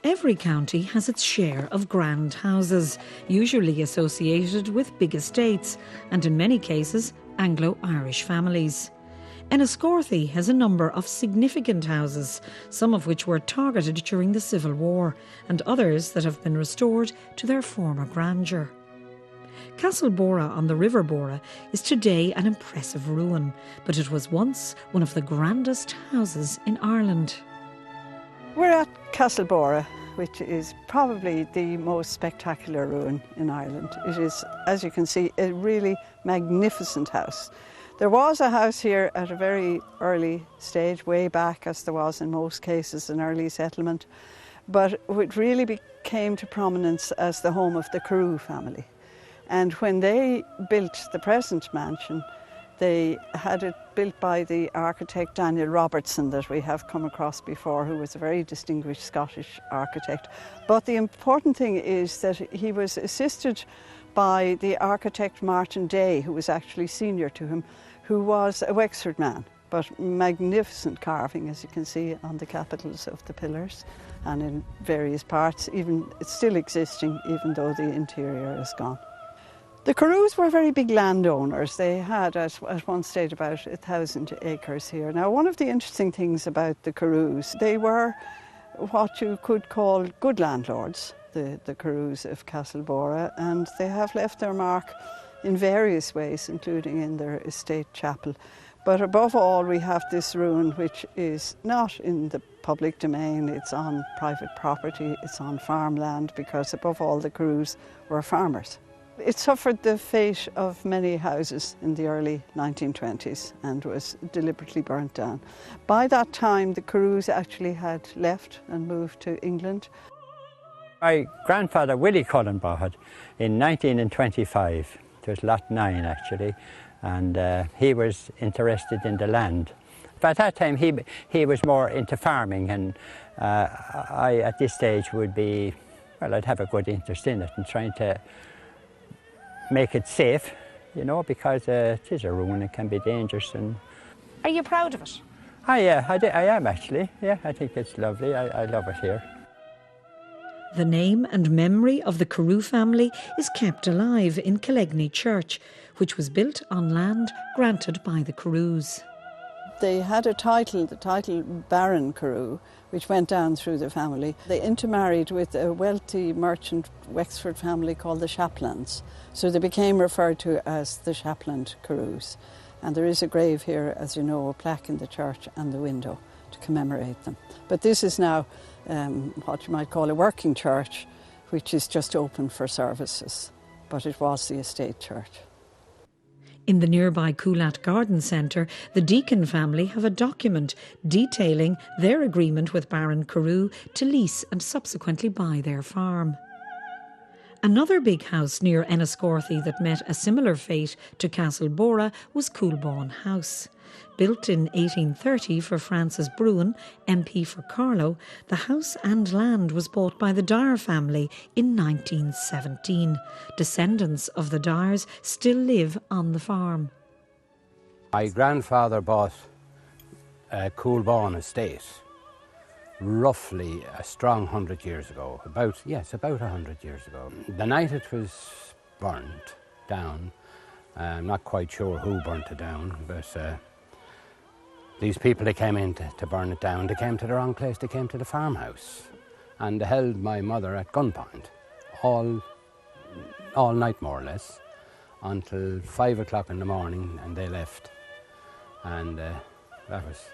Every county has its share of grand houses, usually associated with big estates and in many cases Anglo-Irish families. Enniscorthy has a number of significant houses, some of which were targeted during the Civil War and others that have been restored to their former grandeur. Castleboro on the River Bora is today an impressive ruin, but it was once one of the grandest houses in Ireland. We're at Castleboro, which is probably the most spectacular ruin in Ireland. It is, as you can see, a really magnificent house. There was a house here at a very early stage, way back, as there was in most cases, an early settlement, but it really came to prominence as the home of the Carew family. And when they built the present mansion, they had it built by the architect Daniel Robertson that we have come across before, who was a very distinguished Scottish architect. But the important thing is that he was assisted by the architect Martin Day, who was actually senior to him, who was a Wexford man, but magnificent carving, as you can see, on the capitals of the pillars and in various parts, even it's still existing, even though the interior is gone. The Carews were very big landowners. They had at one stage about 1,000 acres here. Now, one of the interesting things about the Carews, they were what you could call good landlords, the Carews of Castleboro, and they have left their mark in various ways, including in their estate chapel. But above all, we have this ruin which is not in the public domain, it's on private property, it's on farmland, because above all the Carews were farmers. It suffered the fate of many houses in the early 1920s and was deliberately burnt down. By that time, the Carews actually had left and moved to England. My grandfather, Willie Cullen, bought it in 1925. It was lot 9 actually, and he was interested in the land. But at that time he was more into farming, and I at this stage would be, well, I'd have a good interest in it and trying to make it safe, you know, because it is a ruin, it can be dangerous. And Are you proud of it? I am actually, yeah, I think it's lovely, I love it here. The name and memory of the Carew family is kept alive in Killegny Church, which was built on land granted by the Carews. They had a title, the title Baron Carew, which went down through the family. They intermarried with a wealthy merchant Wexford family called the Shaplands, so they became referred to as the Shapland Carews. And there is a grave here, as you know, a plaque in the church and the window to commemorate them. But this is now what you might call a working church, which is just open for services, but it was the estate church. In the nearby Coolat Garden Centre, the Deacon family have a document detailing their agreement with Baron Carew to lease and subsequently buy their farm. Another big house near Enniscorthy that met a similar fate to Castleboro was Coolbawn House. Built in 1830 for Francis Bruin, MP for Carlow, the house and land was bought by the Dyer family in 1917. Descendants of the Dyers still live on the farm. My grandfather bought Coolbawn estate roughly a strong 100 years ago, about 100 years ago. The night it was burnt down, I'm not quite sure who burnt it down, but these people that came in to burn it down, they came to the wrong place, they came to the farmhouse, and they held my mother at gunpoint all night more or less, until 5 o'clock in the morning, and they left. And that was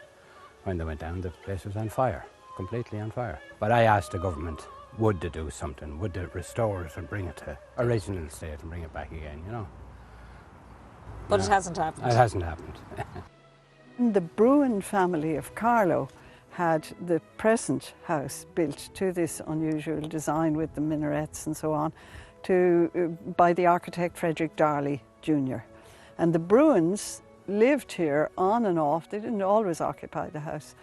when they went down, the place was on fire, completely on fire. But I asked the government, would they do something? Would they restore it and bring it to original state and bring it back again, you know? But it hasn't happened. It hasn't happened. The Bruin family of Carlow had the present house built to this unusual design with the minarets and so on by the architect Frederick Darley Jr. And the Bruins lived here on and off. They didn't always occupy the house,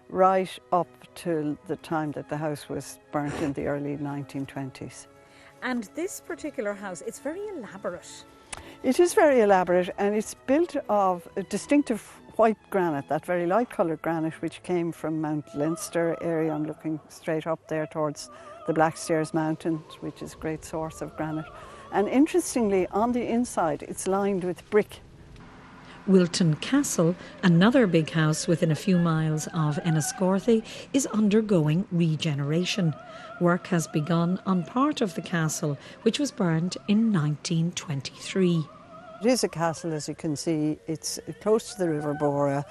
right up till the time that the house was burnt in the early 1920s. And this particular house, it's very elaborate. It is very elaborate, and it's built of a distinctive white granite, that very light coloured granite which came from Mount Leinster area and looking straight up there towards the Blackstairs Mountains, which is a great source of granite. And interestingly, on the inside it's lined with brick. Wilton Castle, another big house within a few miles of Enniscorthy, is undergoing regeneration. Work has begun on part of the castle, which was burned in 1923. It is a castle, as you can see. It's close to the River Bora,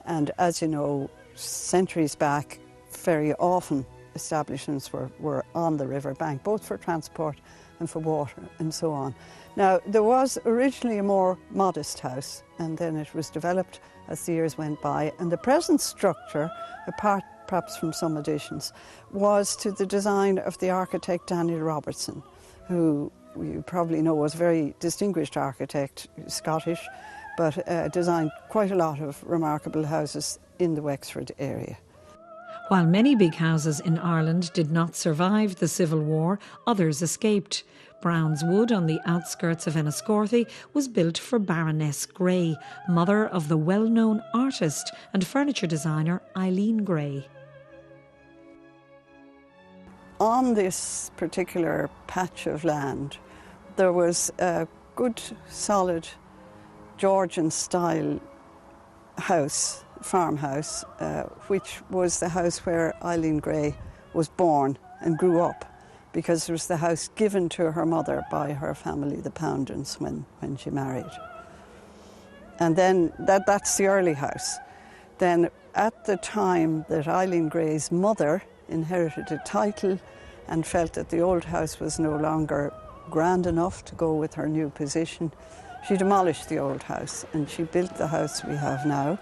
and as you know, centuries back, very often establishments were on the river bank, both for transport and for water and so on. Now, there was originally a more modest house, and then it was developed as the years went by, and the present structure, apart perhaps from some additions, was to the design of the architect Daniel Robertson, who you probably know was a very distinguished architect, Scottish, but designed quite a lot of remarkable houses in the Wexford area. While many big houses in Ireland did not survive the Civil War, others escaped. Brown's Wood on the outskirts of Enniscorthy was built for Baroness Gray, mother of the well-known artist and furniture designer Eileen Gray. On this particular patch of land, there was a good, solid Georgian-style house, farmhouse, which was the house where Eileen Gray was born and grew up, because it was the house given to her mother by her family, the Poundens, when she married. And then that's the early house. Then at the time that Eileen Gray's mother inherited a title and felt that the old house was no longer grand enough to go with her new position, she demolished the old house and she built the house we have now.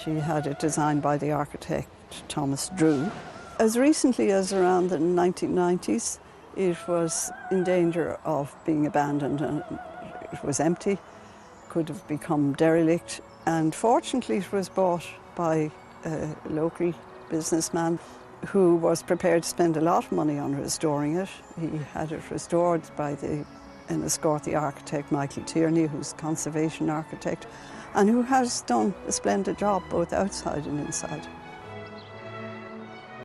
She had it designed by the architect Thomas Drew. As recently as around the 1990s, it was in danger of being abandoned, and it was empty, could have become derelict, and fortunately it was bought by a local businessman who was prepared to spend a lot of money on restoring it. He had it restored by the Enniscorthy architect Michael Tierney, who's a conservation architect, and who has done a splendid job both outside and inside.